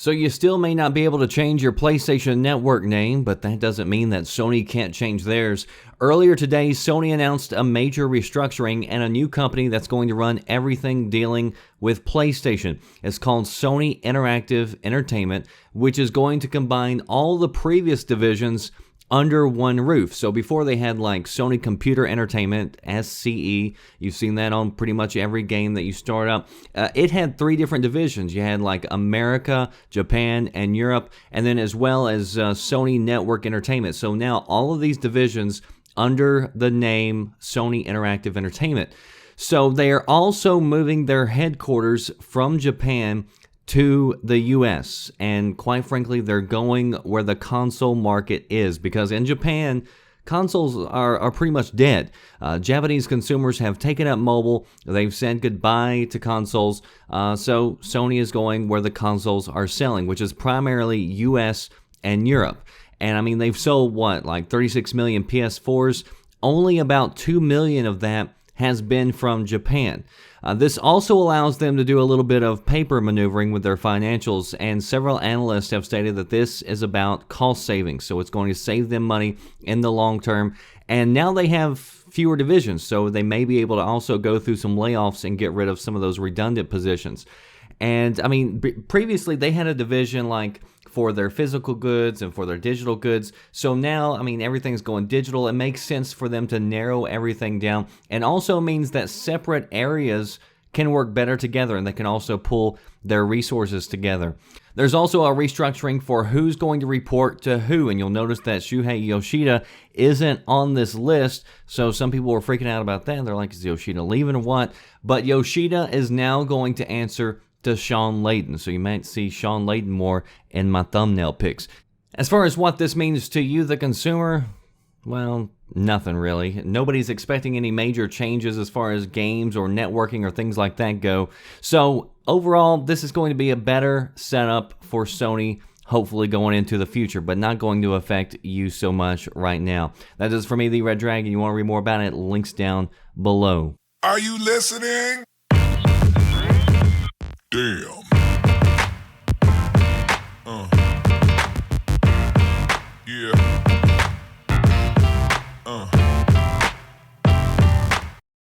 So you still may not be able to change your PlayStation Network name, but that doesn't mean that Sony can't change theirs. Earlier today, Sony announced a major restructuring and a new company that's going to run everything dealing with PlayStation. It's called Sony Interactive Entertainment, which is going to combine all the previous divisions under one roof. So before they had like Sony Computer Entertainment, SCE, you've seen that on pretty much every game that you start up. It had three different divisions. You had like America, Japan, and Europe, and then as well as Sony Network Entertainment. So now all of these divisions under the name Sony Interactive Entertainment. So they are also moving their headquarters from Japan to the US, and quite frankly, they're going where the console market is, because in Japan, consoles are pretty much dead. Japanese consumers have taken up mobile. They've said goodbye to consoles. So Sony is going where the consoles are selling, which is primarily US and Europe. And I mean, they've sold like 36 million PS4s. Only about 2 million of that has been from Japan. This also allows them to do a little bit of paper maneuvering with their financials, and several analysts have stated that this is about cost savings, so it's going to save them money in the long term. And now they have fewer divisions, so they may be able to also go through some layoffs and get rid of some of those redundant positions. And I mean, previously they had a division like for their physical goods and for their digital goods. So now, I mean, everything's going digital. It makes sense for them to narrow everything down, and also means that separate areas can work better together, and they can also pull their resources together. There's also a restructuring for who's going to report to who, and you'll notice that Shuhei Yoshida isn't on this list, so some people were freaking out about that. They're like, is Yoshida leaving or what? But Yoshida is now going to answer to Sean Layden, so you might see Sean Layden more in my thumbnail pics. As far as what this means to you, the consumer, well, nothing really. Nobody's expecting any major changes as far as games or networking or things like that go. So overall, this is going to be a better setup for Sony, hopefully going into the future, but not going to affect you so much right now. That is for me, the Red Dragon. You want to read more about it? Links down below. Are you listening? Damn.